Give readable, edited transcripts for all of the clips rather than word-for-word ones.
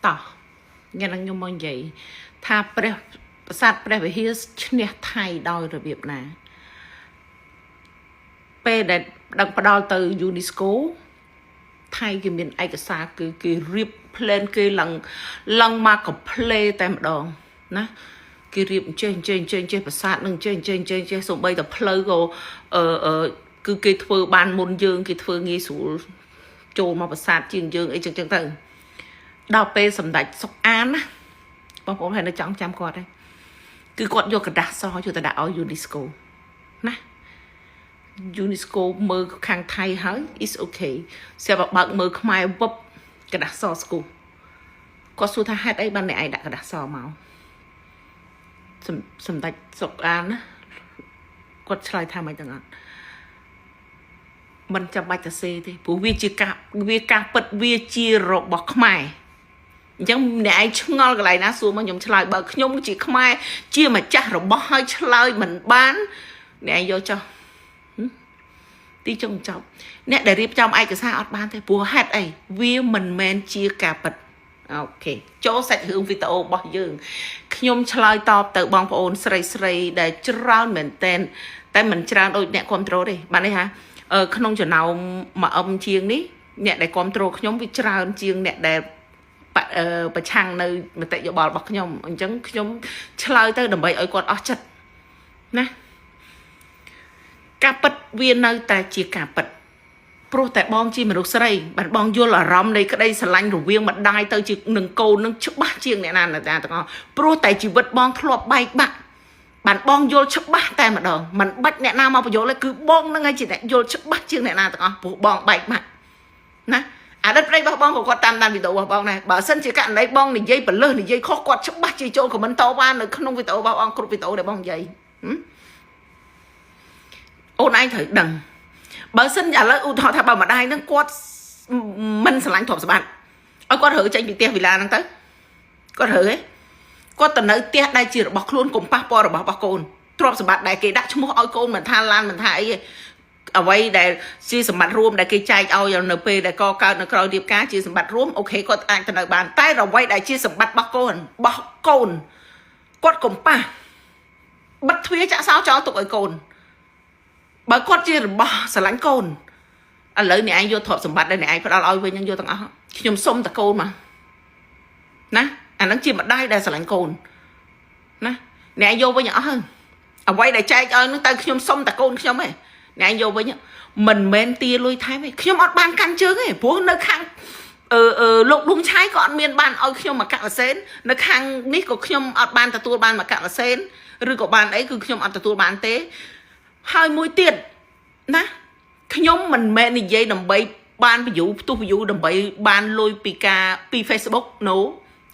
តោះញ៉ាំនឹងខ្ញុំមកនិយាយថាព្រះប្រាសាទព្រះវិហារឈ្នះថៃដោយរបៀបណាពេលដែលដឹកផ្ដាល់ទៅ UNESCO ថៃគេមានឯកសារគឺគេរៀប plan គេឡើងមកកំ play តែម្ដងណាគេរៀបចេះប្រាសាទនឹងចេះសូម្បីតែផ្លូវក៏គឺគេធ្វើបានមុនយើងគេធ្វើងាយស្រួលចូលមកប្រាសាទជាងយើងអីចឹងទៅដល់ពេលសម្ដេចសុកអានណាបងប្អូនហើយនៅចង់ចាំគាត់ទេគឺគាត់យកกระดาษសយកទៅដាក់ឲ្យ UNESCO ណា UNESCO មើលខាងថៃហើយ is okay ស្រាប់បើកមើលខ្មែរវឹបกระดาษសស្គូគាត់សួរថាហេតុអីបានអ្នកឯងដាក់กระดาษសមកសម្ដេចសុកអានណាគាត់ឆ្លើយថាមិនទាំងអត់មិនចាំបាច់ទៅសេទេព្រោះវាការពិតវាជារបស់ខ្មែរអញ្ចឹងអ្នកឯងឆ្ងល់កន្លែងណាសួរមកខ្ញុំឆ្លើយបើខ្ញុំជាខ្មែរជាម្ចាស់របស់ហើយឆ្លើយមិនបានអ្នកឯងយកចុះទីចុងចប់អ្នកដែលរៀបចំឯកសារអត់បានទេព្រោះហេតុអីវាមិនមែនជាការពិតអូខេចូលសាច់រឿងវីដេអូរបស់យើងខ្ញុំឆ្លើយតបទៅបងប្អូនស្រីដែលច្រើនមែនតែមិនច្រើនដូចអ្នកគ្រប់ត្រូលទេបានទេហាក្នុងចំណោមមួយអឹមជាងនេះអ្នកដែលគ្រប់ត្រូលខ្ញុំវាច្រើនជាងអ្នកដែលប្រឆាំងនៅមតិយោបល់របស់ខ្ញុំអញ្ចឹងខ្ញុំឆ្លើយទៅដើម្បីឲ្យគាត់អស់ចិត្តណាការពិតវានៅតែជាការពិតព្រោះតែបងជាមនុស្សស្រីបានបងយល់អារម្មណ៍នៃក្តីស្រឡាញ់រវាងម្ដាយទៅជានឹងកូននឹងច្បាស់ជាងអ្នកណាទាំងអស់ព្រោះតែជីវិតបងធ្លាប់បែកបាក់បានបងយល់ច្បាស់តែម្ដងមិនបាច់អ្នកណាមកបញ្យល់ទេគឺបងនឹងឯងជាអ្នកយល់ច្បាស់ជាងអ្នកណាទាំងអស់ព្រោះបងបែកបាក់ណាអាដិតប្រិយរបស់បងក៏គាត់តាមវីដេអូរបស់បងដែរបើសិនជាករណីបងនិយាយបលឹះនិយាយខុសគាត់ច្បាស់ជាចូលខមមិនតបាននៅក្នុងវីដេអូរបស់បងគ្រប់វីដេអូដែលបងនិយាយអូនឯងត្រូវដឹងបើសិនឥឡូវឧទាហរណ៍ថាបើម្ដាយហ្នឹងគាត់មិនស្រឡាញ់ទ្រព្យសម្បត្តិឲ្យគាត់រើចេញពីផ្ទះវិឡាហ្នឹងទៅគាត់រើគាត់ទៅនៅផ្ទះដែលជារបស់ខ្លួនកុំប៉ះពាល់របស់កូនទ្រព្យសម្បត្តិដែលគេដាក់ឈ្មោះឲ្យកូនមិនថាឡានមិនថាអីទេអ្វីដែលជាសម្បត្តិរួមដែលគេចែកឲ្យនៅពេលដែលកកើតនៅក្រោយរៀបការជាសម្បត្តិរួមអូខេគាត់អាចទៅនៅបានតែអ្វីដែលជាសម្បត្តិរបស់កូនគាត់កុំប៉ះបិទទ្វារចាក់សោចោលទុកឲ្យកូនបើគាត់ជារបស់ស្រឡាញ់កូនឥឡូវអ្នកឯងយកទ្រព្យសម្បត្តិដែលអ្នកឯងផ្ដល់ឲ្យវិញនឹងយកទាំងអស់ខ្ញុំសុំតកូនមកណាអានឹងជាម្ដាយដែលស្រឡាញ់កូនណាអ្នកឯងយកវិញអស់ហើយអ្វីដែលចែកឲ្យនឹងទៅខ្ញុំសុំតកូនខ្ញុំឯងអ្នកឯងយកវិញមិនមែនទាលុយថែមទេខ្ញុំអត់បានកាន់ជើងទេព្រោះនៅខាងលោកឌុងឆៃក៏អត់មានបានឲ្យខ្ញុំមកកាក់វ៉ាសេននៅខាងនេះក៏ខ្ញុំអត់បានទទួលបានមកកាក់វ៉ាសេនឬក៏បានអីគឺខ្ញុំអត់ទទួលបានទេហើយមួយទៀតណាខ្ញុំមិនមែននិយាយដើម្បីបាន view ផ្ទុះ view ដើម្បីបានលុយពី Facebook no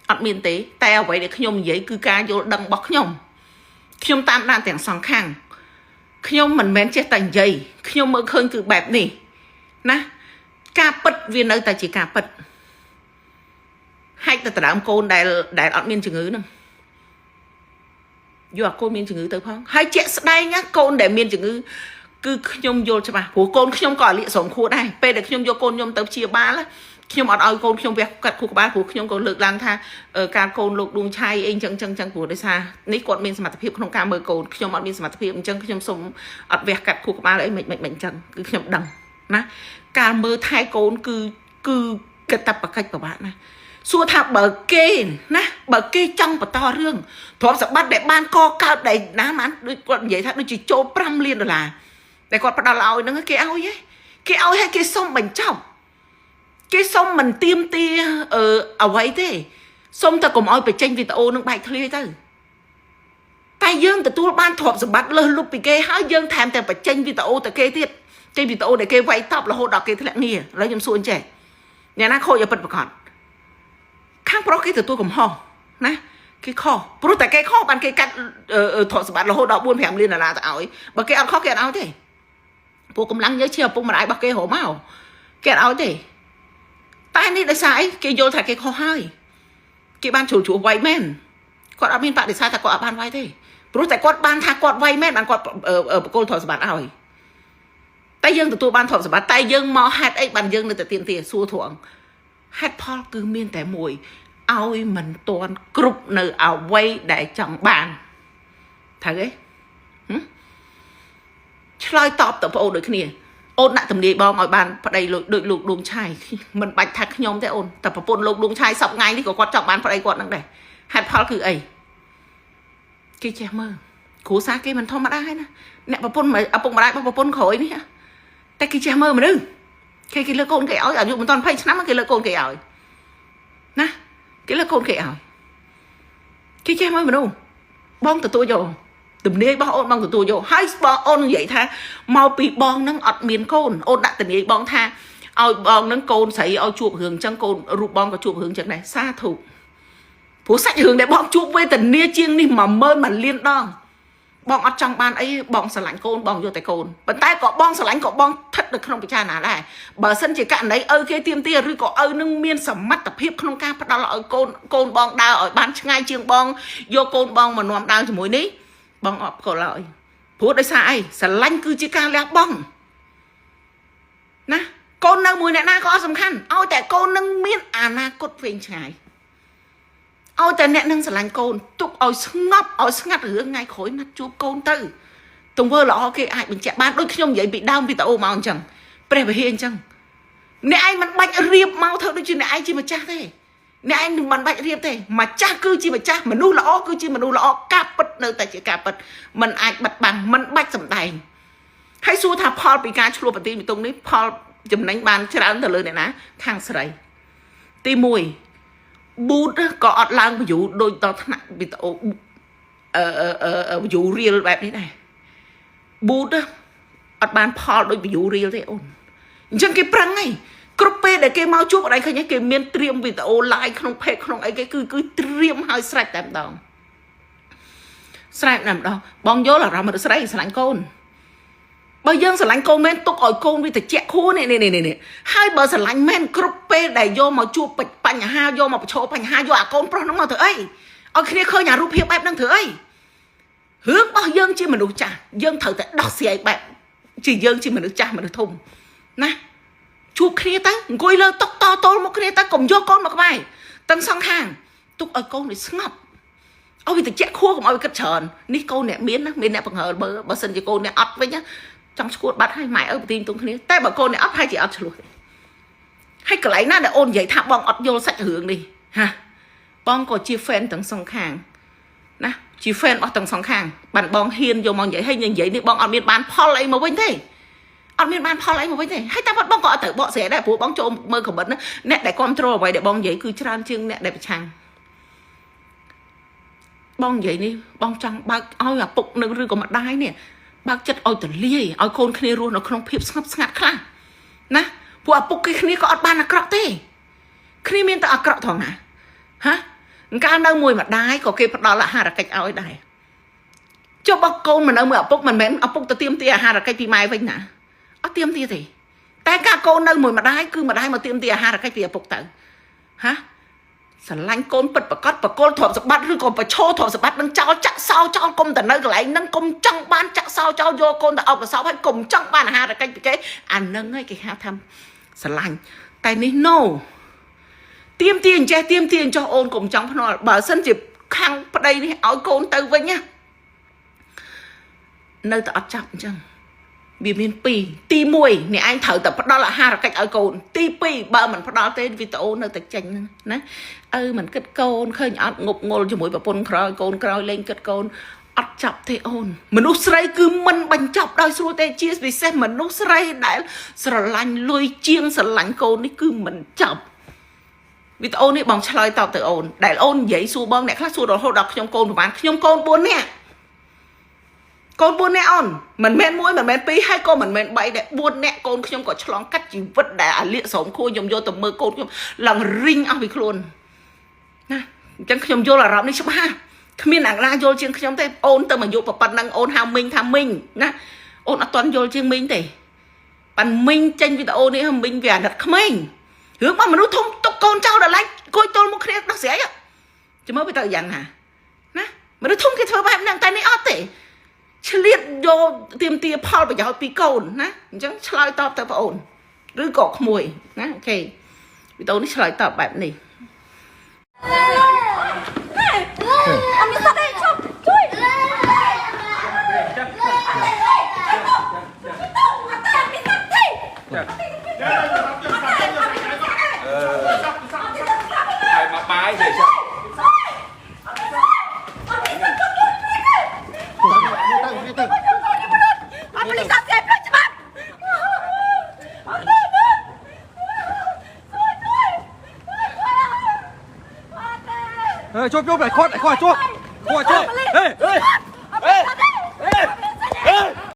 អត់មានទេតែអ្វីដែលខ្ញុំនិយាយគឺការយល់ដឹងរបស់ខ្ញុំតាមដានទាំងសងខាងខ្ញុំមិនមែនចេះតែនិយាយខ្ញុំមើលឃើញគឺបែបនេះណាការពិតវានៅតែជាការពិតហែកទៅដដើមកូនដែលអត់មានជំងឺហ្នឹងយកអាកូនមានជំងឺទៅផងហើយជាក់ស្ដែងណាកូនដែលមានជំងឺគឺខ្ញុំយល់ច្បាស់ព្រោះកូនខ្ញុំក៏អាលិស្រមខួរដែរពេលដែលខ្ញុំយកកូនខ្ញុំទៅព្យាបាលខ្ញុំអត់ឲ្យកូនខ្ញុំវះកាត់ខួរក្បាលព្រោះខ្ញុំក៏លើកឡើងថាការកូនលោកឌួងឆៃអីចឹងព្រោះដោយសារនេះគាត់មានសមត្ថភាពក្នុងការមើលកូនខ្ញុំអត់មានសមត្ថភាពអញ្ចឹងខ្ញុំសុំអត់វះកាត់ខួរក្បាលអីមិនអញ្ចឹងគឺខ្ញុំដឹងណាការមើលថែកូនគឺកតបកិច្ចប្រវត្តិណាសួរថាបើគេណាបើគេចង់បន្តរឿងទ្រព្យសម្បត្តិដែលបានកកើតដែលណាបានដូចគាត់និយាយថាដូចជាចូល$5 លានតែគាត់ផ្ដល់ឲ្យហ្នឹងគេឲ្យហើយគេសុំបញ្ចប់គេសុំមិនទៀមទាអ្វីទេសុំតែកុំឲ្យបញ្ចេញវីដេអូនឹងបែកធ្លាយទៅតែយើងទទួលបានទ្រព្យសម្បត្តិលើសលុបពីគេហើយយើងថែមតែបញ្ចេញវីដេអូទៅគេទៀតចេញវីដេអូដែលគេវាយតប់រហូតដល់គេធ្លាក់ងារឥឡូវខ្ញុំសួរអញ្ចេះអ្នកណាខូចឲ្យពិតប្រាកដខាងប្រុសគេទទួលកំហុសណាគេខុសព្រោះតែគេខុសបានគេកាត់ទ្រព្យសម្បត្តិរហូតដល់$4-5 លានទៅឲ្យបើគេអត់ខុសគេអត់ឲ្យទេពួកកម្លាំងយើងជាឪពុកម្ដាយរបស់គេហៅមកគេអត់ឲ្យទេតែនេះដោយសារអីគេយល់ថាគេខុសហើយគេបានជ្រុលវាយមែនគាត់អត់មានបដិសេធថាគាត់អត់បានវាយទេព្រោះតែគាត់បានថាគាត់វាយមែនបានគាត់បកគោលទ្រព្យសម្បត្តិឲ្យតែយើងទទួលបានទ្រព្យសម្បត្តិតែយើងមកហេតុអីបានយើងនៅតែទៀមទាសួរធំហេតុផលគឺមានតែមួយ ឲ្យមិនទាន់គ្រប់នៅអ្វីដែលចង់បានត្រូវទេឆ្លើយតបទៅបងអូនដូចគ្នាអូនដាក់ទំនាយបងឲ្យបានប្តីដូចលោកដួងឆាយមិនបាច់ថាខ្ញុំទេអូនតែប្រពន្ធលោកដួងឆាយសប្ថ្ងៃនេះក៏គាត់ចង់បានប្តីគាត់នឹងដែរហេតុផលគឺអីគេចេះមើលគ្រួសារគេមិនធម្មតាហើយណាអ្នកប្រពន្ធឪពុកម្ដាយរបស់ប្រពន្ធក្រោយនេះតែគេចេះមើលមនុស្សគេលើកកូនគេឲ្យអាយុមិនតាន់20ឆ្នាំគេលើកកូនគេឲ្យណាគេលើកកូនគេឲ្យគេចេះមើលមនុស្សបងទទួលយកទំនាយរបស់អូនបងទទួលយកហើយបងអូននិយាយថាមកពីបងនឹងអត់មានកូនអូនដាក់ទំនាយបងថាឲ្យបងនឹងកូនស្រីឲ្យជួបរឿងអញ្ចឹងកូនរូបបងក៏ជួបរឿងអញ្ចឹងដែរសាធុព្រោះសាច់រឿងដែលបងជួបវេទនាជាងនេះ10000លានដងបងអត់ចង់បានអីបងស្រឡាញ់កូនបងយកតែកូនប៉ុន្តែក៏បងស្រឡាញ់ក៏បងស្ថិតនៅក្នុងពិចារណាដែរបើសិនជាករណីឪគេទៀមទាឬក៏ឪនឹងមានសមត្ថភាពក្នុងការផ្ដល់ឲ្យកូនបងដើរឲ្យបានឆ្ងាយជាងបងយកកូនបងមកនាំដើរជាមួយនេះបងអត់ក៏ឡើយព្រោះដោយសារអីស្រឡាញ់គឺជាការលះបង់ណាកូននៅមួយអ្នកណាក៏អត់សំខាន់ឲ្យតែកូននឹងមានអនាគតវែងឆ្ងាយឲ្យតែអ្នកនឹងស្រឡាញ់កូនទុកឲ្យស្ងប់ឲ្យស្ងាត់រឿងថ្ងៃក្រោយណាត់ជួបកូនទៅទង្វើល្អគេអាចបញ្ជាក់បានដូចខ្ញុំនិយាយពីដើមវីដេអូមកអញ្ចឹងព្រះវិហារអញ្ចឹងអ្នកឯងមិនបាច់រៀបមកធ្វើដូចជាអ្នកឯងជាម្ចាស់ទេអ្នកឯងមិនបាច់រៀបទេម្ចាស់គឺជាម្ចាស់មនុស្សល្អគឺជាមនុស្សល្អការពិតនៅតែជាការពិតมันអាចបិទបាំងมันបាច់សម្ដែងហើយសួរថាផលពីការឆ្លោះប្រទីពីតុងនេះផលចំណេញបានច្រើនទៅលើអ្នកណាខាងស្រីទី1ប៊ូតក៏អត់ឡើង view ដូចដល់ថ្នាក់វីដេអូview real បែបនេះដែរប៊ូតអត់បានផលដូច view real ទេអូនអញ្ចឹងគេប្រឹងហើយគ្រប់ពេលដែលគេមកជួបអីឃើញគេមានត្រៀមវីដេអូ live ក្នុង page ក្នុងអីគេគឺត្រៀមឲ្យស្រេចតែម្ដងស្រេចតែម្ដងបងយល់អារម្មណ៍របស់ស្រីស្រឡាញ់កូនបើយើងស្រឡាញ់កូនមែនទុកឲ្យកូនវាត្រជាក់ខួរនេះហើយបើស្រឡាញ់មែនគ្រប់ពេលដែលយកមកជួបបញ្ហាយកមកប្រឈមបញ្ហាយកអាកូនប្រុសហ្នឹងមកធ្វើអីឲ្យគ្នាឃើញអារូបភាពបែបហ្នឹងធ្វើអីរឿងរបស់យើងជាមនុស្សចាស់យើងត្រូវតែដោះស្រាយបែបជាយើងជាមនុស្សចាស់មនុស្សធំណាជួបគ្នាទៅអង្គុយលើតុតទល់មកគ្នាទៅកុំយកកូនមកក្បែរទាំងសងខាងទុកឲ្យកូនវាស្ងប់ឲ្យវាត្រជាក់ខួរកុំឲ្យវាគិតច្រើននេះកូនអ្នកមានណាមានអ្នកបង្ហើបើសិនជាកូនអ្នកអត់វិញណាចង់ឈួតបាត់ឲ្យម៉ែឪប្រទីទុំគ្នាតែបើកូនអ្នកអត់ហើយជាអត់ឆ្លោះទេហើយកន្លែងណាដែលអូននិយាយថាបងអត់យល់សាច់រឿងនេះហាបងក៏ជា fan ទាំងសងខាងណាជា fan របស់ទាំងសងខាងបានបងហ៊ានយកមកនិយាយហើយនិយាយនេះបងអត់មានបានផលអីមកវិញទេអត់មានបានផលអីមកវិញទេហើយតែបងក៏អត់ត្រូវបកស្រាយដែរព្រោះបងចូលមើលខមមិនណាអ្នកដែលគ្រប់គ្រងអ្វីដែលបងនិយាយគឺច្រើនជាងអ្នកដែលប្រឆាំងបងនិយាយនេះបងចង់បើកឲ្យឪពុកនឹងឬក៏ម្ដាយនេះបើកចិត្តឲ្យទលាយឲ្យកូនគ្នារស់នៅក្នុងភាពស្ងប់ស្ងាត់ខ្លះណាព្រោះឪពុកគ្នាក៏អត់បានអាក្រក់ទេគ្នាមានតែអាក្រក់ថងណាហាកាលនៅមួយម្ដាយក៏គេផ្ដល់អាហារកិច្ចឲ្យដែរចុះបើកូនមិននៅមួយឪពុកមិនមែនឪពុកទៅទាមទារអាហារកិច្ចពីម៉ែវិញណាអត់ទាមទារទេតែការកូននៅមួយម្ដាយគឺម្ដាយមកទាមទារអាហារកិច្ចពីឪពុកទៅហាស្រឡាញ់កូនពិតប្រកបបកលទ្រព្យសម្បត្តិឬក៏ប្រឈរទ្រព្យសម្បត្តិនឹងចោលចាក់សោចោលកុំតែនៅកន្លែងហ្នឹងកុំចង់បានចាក់សោចោលយកកូនទៅអបកសោបហើយកុំចង់បានអាហារកិច្ចពីគេអាហ្នឹងហើយគេហៅថាស្រឡាញ់តែនេះ no ទៀមទាអញ្ចេះទៀមទាអញ្ចោះអូនកុំចង់ភ្នាល់បើសិនជាខាងប្តីនេះឲ្យកូនទៅវិញណានៅតែអត់ចាប់អញ្ចឹងវាមាន2ទី1អ្នកឯងត្រូវតែផ្ដល់អាហារកិច្ចឲ្យកូនទី2បើមិនផ្ដល់ទេវីដេអូនៅតែចេញណាមិនគិតកូនឃើញអត់ងប់ងល់ជាមួយប្រពន្ធក្រោយកូនក្រោយលេងគិតកូនអត់ចាប់ទេអូនមនុស្សស្រីគឺមិនបញ្ចប់ដោយស្រួលទេជាពិសេសមនុស្សស្រីដែលស្រឡាញ់លុយជាងស្រឡាញ់កូននេះគឺមិនចាប់វីដេអូនេះបងឆ្លើយតបទៅអូនដែលអូននិយាយសួរបងអ្នកខ្លះសួររហូតដល់ខ្ញុំកូនប្រហែលខ្ញុំកូន4នាក់កូន4នាក់អូនមិនមែន1មិនមែន2ហើយក៏មិនមែន3ដែរ4នាក់កូនខ្ញុំក៏ឆ្លងកាត់ជីវិតដែលអាលៀកស្រោមខួរខ្ញុំយកទៅមើលកូនខ្ញុំឡើងរីងអស់ពីខ្លួនណាអញ្ចឹងខ្ញុំយល់អារម្មណ៍នេះច្បាស់គ្មានអ្នកណាយល់ជាងខ្ញុំទេអូនទៅមកយកប៉ុណ្ណឹងអូនហៅមីងថាមីងណាអូនអត់ទាន់យល់ជាងមីងទេប៉ាន់មីងចេញវីដេអូនេះមីងវាអាណិតក្មេងរឿងរបស់មនុស្សធំទុកកូនចោលដល់ឡាច់គួយទល់មុខគ្នាដោះស្រាយចាំមើលទៅយ៉ាងណាណាមនុស្សធំគេធ្វើបែបហ្នឹងតែនេះអត់ទេឆ្លៀតយកទៀមទាផលប្រយោជន៍ពីកូនណាអញ្ចឹងឆ្លើយតបទៅបងអូនឬក៏ក្មួយណាអូខេវីដេអូនេះឆ្លើយតបបែបនេះ chốt chốt này khót này khót chốt ê ê